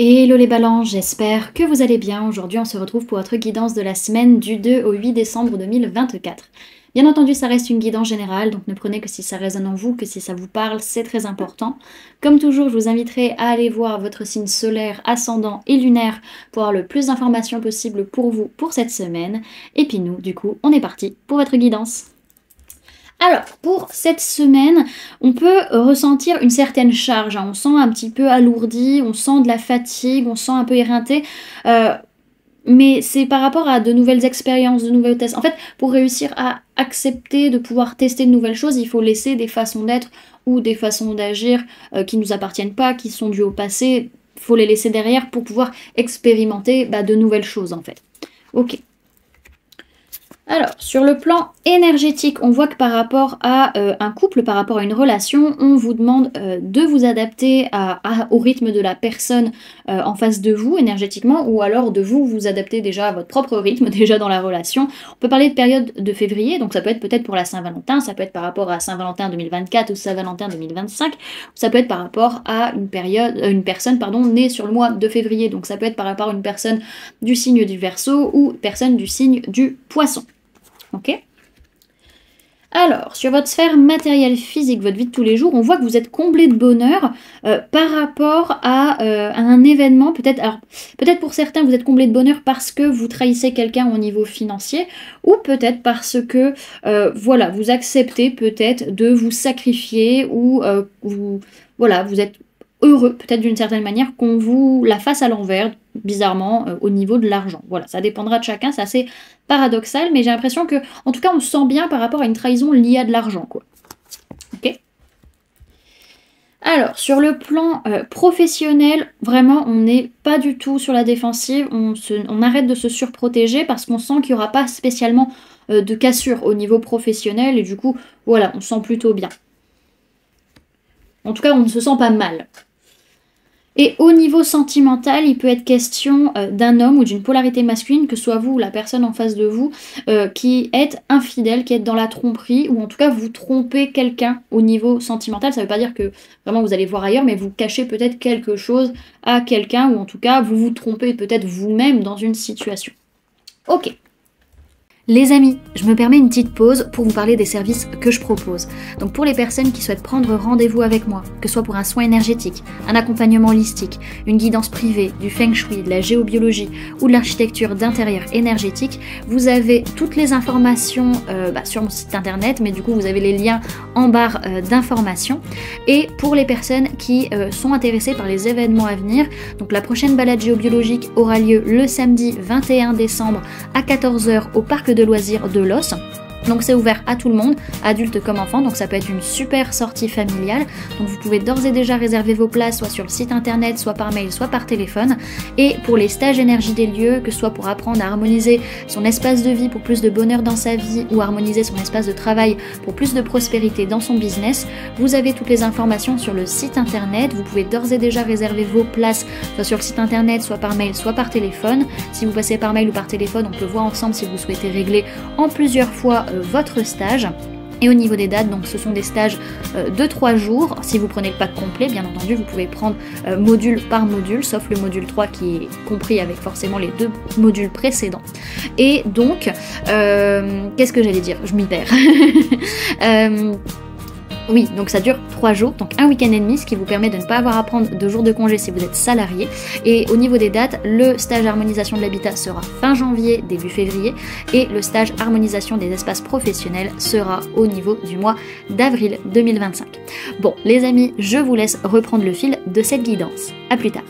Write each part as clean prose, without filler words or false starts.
Hello les balances, j'espère que vous allez bien. Aujourd'hui, on se retrouve pour votre guidance de la semaine du 2 au 8 décembre 2024. Bien entendu, ça reste une guidance générale, donc ne prenez que si ça résonne en vous, que si ça vous parle, c'est très important. Comme toujours, je vous inviterai à aller voir votre signe solaire, ascendant et lunaire pour avoir le plus d'informations possible pour vous pour cette semaine. Et puis nous, du coup, on est parti pour votre guidance. Alors, pour cette semaine, on peut ressentir une certaine charge, hein. On sent un petit peu alourdi, on sent de la fatigue, on sent un peu éreinté. euh, mais c'est par rapport à de nouvelles expériences, de nouveaux tests. En fait, pour réussir à accepter de pouvoir tester de nouvelles choses, il faut laisser des façons d'être ou des façons d'agir qui ne nous appartiennent pas, qui sont dues au passé. Il faut les laisser derrière pour pouvoir expérimenter de nouvelles choses, en fait. Ok. Alors, sur le plan énergétique, on voit que par rapport à un couple, par rapport à une relation, on vous demande de vous adapter au rythme de la personne en face de vous énergétiquement, ou alors de vous adapter déjà à votre propre rythme, déjà dans la relation. On peut parler de période de février, donc ça peut être peut-être pour la Saint-Valentin, ça peut être par rapport à Saint-Valentin 2024 ou Saint-Valentin 2025, ça peut être par rapport à une personne née sur le mois de février, donc ça peut être par rapport à une personne du signe du Verseau ou personne du signe du Poisson. Ok. Alors, sur votre sphère matérielle physique, votre vie de tous les jours, on voit que vous êtes comblé de bonheur par rapport à un événement. Peut-être pour certains, vous êtes comblé de bonheur parce que vous trahissez quelqu'un au niveau financier, ou peut-être parce que voilà, vous acceptez peut-être de vous sacrifier, ou vous êtes heureux, peut-être d'une certaine manière, qu'on vous la fasse à l'envers, bizarrement, au niveau de l'argent. Voilà, ça dépendra de chacun, c'est assez paradoxal, mais j'ai l'impression que, en tout cas, on se sent bien par rapport à une trahison liée à de l'argent, quoi. Ok. Alors, sur le plan professionnel, vraiment, on n'est pas du tout sur la défensive, on arrête de se surprotéger parce qu'on sent qu'il n'y aura pas spécialement de cassure au niveau professionnel, et du coup, voilà, on se sent plutôt bien. En tout cas, on ne se sent pas mal. Et au niveau sentimental, il peut être question d'un homme ou d'une polarité masculine, que ce soit vous ou la personne en face de vous, qui est infidèle, qui est dans la tromperie, ou en tout cas vous trompez quelqu'un au niveau sentimental. Ça ne veut pas dire que vraiment vous allez voir ailleurs, mais vous cachez peut-être quelque chose à quelqu'un, ou en tout cas vous vous trompez peut-être vous-même dans une situation. Ok. Les amis, je me permets une petite pause pour vous parler des services que je propose. Donc pour les personnes qui souhaitent prendre rendez-vous avec moi, que ce soit pour un soin énergétique, un accompagnement holistique, une guidance privée, du feng shui, de la géobiologie ou de l'architecture d'intérieur énergétique, vous avez toutes les informations sur mon site internet, mais du coup vous avez les liens en barre d'informations. Et pour les personnes qui sont intéressées par les événements à venir, donc la prochaine balade géobiologique aura lieu le samedi 21 décembre à 14h au parc de loisirs de Los. Donc c'est ouvert à tout le monde, adultes comme enfants, donc ça peut être une super sortie familiale. Donc vous pouvez d'ores et déjà réserver vos places, soit sur le site internet, soit par mail, soit par téléphone. Et pour les stages énergie des lieux, que ce soit pour apprendre à harmoniser son espace de vie pour plus de bonheur dans sa vie, ou harmoniser son espace de travail pour plus de prospérité dans son business, vous avez toutes les informations sur le site internet. Vous pouvez d'ores et déjà réserver vos places, soit sur le site internet, soit par mail, soit par téléphone. Si vous passez par mail ou par téléphone, on peut voir ensemble si vous souhaitez régler en plusieurs fois votre stage. Et au niveau des dates, donc ce sont des stages de 3 jours. Si vous prenez le pack complet, bien entendu, vous pouvez prendre module par module, sauf le module 3 qui est compris avec forcément les 2 modules précédents. Et donc, qu'est-ce que j'allais dire? Je m'y perds. Oui, donc ça dure 3 jours, donc un week-end et demi, ce qui vous permet de ne pas avoir à prendre 2 jours de congé si vous êtes salarié. Et au niveau des dates, le stage harmonisation de l'habitat sera fin janvier, début février, et le stage harmonisation des espaces professionnels sera au niveau du mois d'avril 2025. Bon, les amis, je vous laisse reprendre le fil de cette guidance. À plus tard.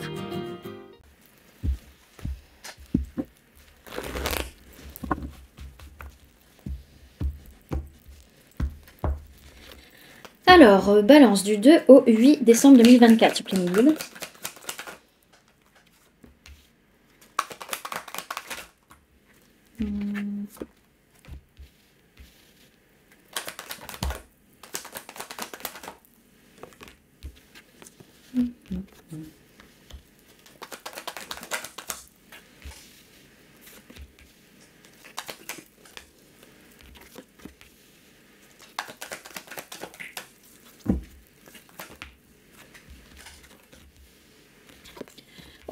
Alors, balance du 2 au 8 décembre 2024, ce plénitude.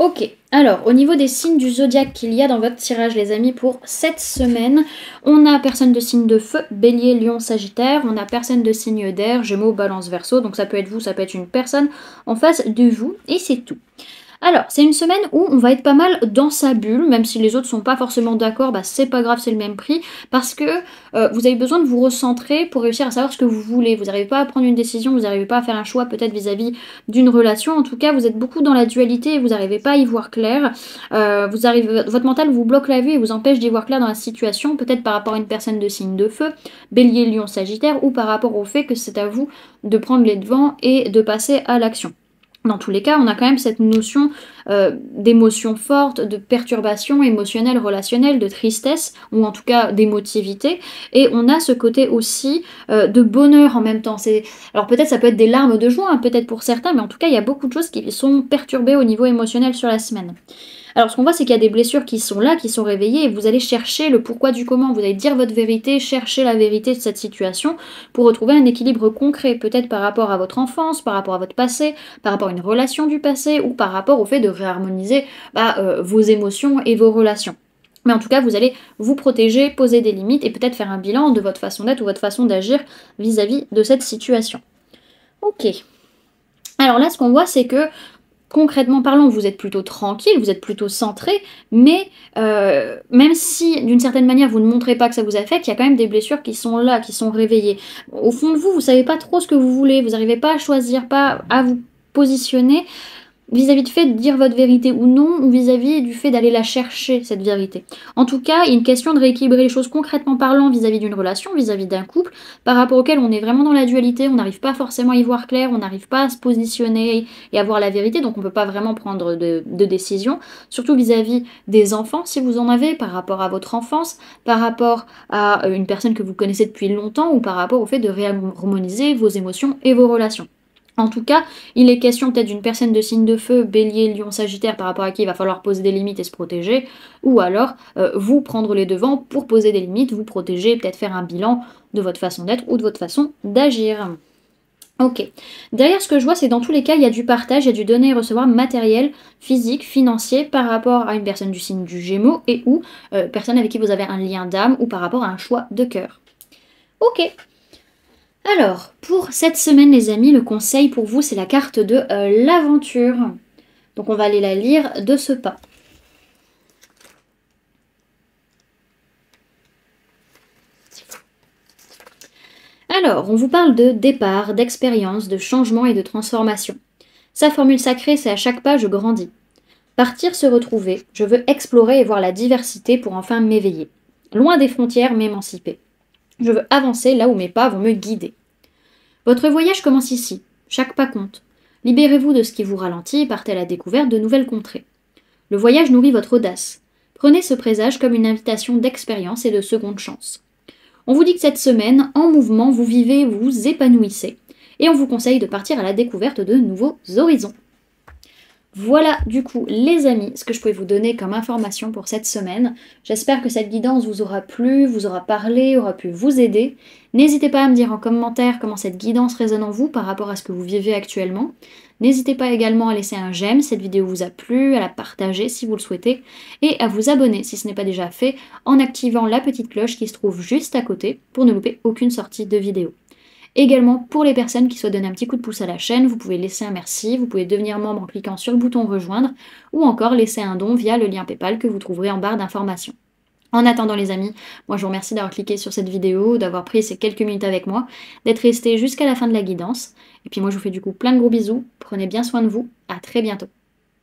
Ok, alors au niveau des signes du zodiaque qu'il y a dans votre tirage les amis pour cette semaine, on a personne de signe de feu, bélier, lion, sagittaire, on a personne de signe d'air, gémeaux, balance, verseau, donc ça peut être vous, ça peut être une personne en face de vous, et c'est tout. Alors, c'est une semaine où on va être pas mal dans sa bulle, même si les autres sont pas forcément d'accord, bah c'est pas grave, c'est le même prix, parce que vous avez besoin de vous recentrer pour réussir à savoir ce que vous voulez. Vous n'arrivez pas à prendre une décision, vous n'arrivez pas à faire un choix peut-être vis-à-vis d'une relation. En tout cas, vous êtes beaucoup dans la dualité et vous n'arrivez pas à y voir clair. Votre mental vous bloque la vue et vous empêche d'y voir clair dans la situation, peut-être par rapport à une personne de signe de feu, bélier, lion, sagittaire, ou par rapport au fait que c'est à vous de prendre les devants et de passer à l'action. Dans tous les cas, on a quand même cette notion d'émotion forte, de perturbation émotionnelle, relationnelle, de tristesse, ou en tout cas d'émotivité. Et on a ce côté aussi de bonheur en même temps. Alors peut-être ça peut être des larmes de joie, hein, peut-être pour certains, mais en tout cas, il y a beaucoup de choses qui sont perturbées au niveau émotionnel sur la semaine. Alors ce qu'on voit, c'est qu'il y a des blessures qui sont là, qui sont réveillées, et vous allez chercher le pourquoi du comment. Vous allez dire votre vérité, chercher la vérité de cette situation pour retrouver un équilibre concret, peut-être par rapport à votre enfance, par rapport à votre passé, par rapport à une relation du passé, ou par rapport au fait de réharmoniser vos émotions et vos relations. Mais en tout cas, vous allez vous protéger, poser des limites et peut-être faire un bilan de votre façon d'être ou votre façon d'agir vis-à-vis de cette situation. Ok. Alors là, ce qu'on voit, c'est que concrètement parlant, vous êtes plutôt tranquille, vous êtes plutôt centré, mais même si d'une certaine manière vous ne montrez pas que ça vous affecte, il y a quand même des blessures qui sont là, qui sont réveillées. Au fond de vous, vous savez pas trop ce que vous voulez, vous n'arrivez pas à choisir, pas à vous positionner vis-à-vis du fait de dire votre vérité ou non, ou vis-à-vis du fait d'aller la chercher, cette vérité. En tout cas, il y a une question de rééquilibrer les choses concrètement parlant vis-à-vis d'une relation, vis-à-vis d'un couple, par rapport auquel on est vraiment dans la dualité, on n'arrive pas forcément à y voir clair, on n'arrive pas à se positionner et à voir la vérité, donc on ne peut pas vraiment prendre de décision, surtout vis-à-vis des enfants, si vous en avez, par rapport à votre enfance, par rapport à une personne que vous connaissez depuis longtemps, ou par rapport au fait de réharmoniser vos émotions et vos relations. En tout cas, il est question peut-être d'une personne de signe de feu, bélier, lion, sagittaire, par rapport à qui il va falloir poser des limites et se protéger, ou alors vous prendre les devants pour poser des limites, vous protéger, peut-être faire un bilan de votre façon d'être ou de votre façon d'agir. Ok. Derrière ce que je vois, c'est dans tous les cas, il y a du partage, il y a du donner et recevoir matériel, physique, financier, par rapport à une personne du signe du Gémeaux et ou personne avec qui vous avez un lien d'âme ou par rapport à un choix de cœur. Ok. Alors, pour cette semaine, les amis, le conseil pour vous, c'est la carte de l'aventure. Donc, on va aller la lire de ce pas. Alors, on vous parle de départ, d'expérience, de changement et de transformation. Sa formule sacrée, c'est à chaque pas, je grandis. Partir, se retrouver, je veux explorer et voir la diversité pour enfin m'éveiller. Loin des frontières, m'émanciper. Je veux avancer là où mes pas vont me guider. Votre voyage commence ici, chaque pas compte. Libérez-vous de ce qui vous ralentit et partez à la découverte de nouvelles contrées. Le voyage nourrit votre audace. Prenez ce présage comme une invitation d'expérience et de seconde chance. On vous dit que cette semaine, en mouvement, vous vivez, vous vous épanouissez, et on vous conseille de partir à la découverte de nouveaux horizons. Voilà du coup les amis ce que je pouvais vous donner comme information pour cette semaine. J'espère que cette guidance vous aura plu, vous aura parlé, aura pu vous aider. N'hésitez pas à me dire en commentaire comment cette guidance résonne en vous par rapport à ce que vous vivez actuellement. N'hésitez pas également à laisser un j'aime si cette vidéo vous a plu, à la partager si vous le souhaitez, et à vous abonner si ce n'est pas déjà fait en activant la petite cloche qui se trouve juste à côté pour ne louper aucune sortie de vidéo. Également, pour les personnes qui souhaitent donner un petit coup de pouce à la chaîne, vous pouvez laisser un merci, vous pouvez devenir membre en cliquant sur le bouton rejoindre, ou encore laisser un don via le lien PayPal que vous trouverez en barre d'informations. En attendant les amis, moi je vous remercie d'avoir cliqué sur cette vidéo, d'avoir pris ces quelques minutes avec moi, d'être resté jusqu'à la fin de la guidance. Et puis moi je vous fais du coup plein de gros bisous, prenez bien soin de vous, à très bientôt.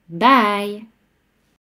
Bye!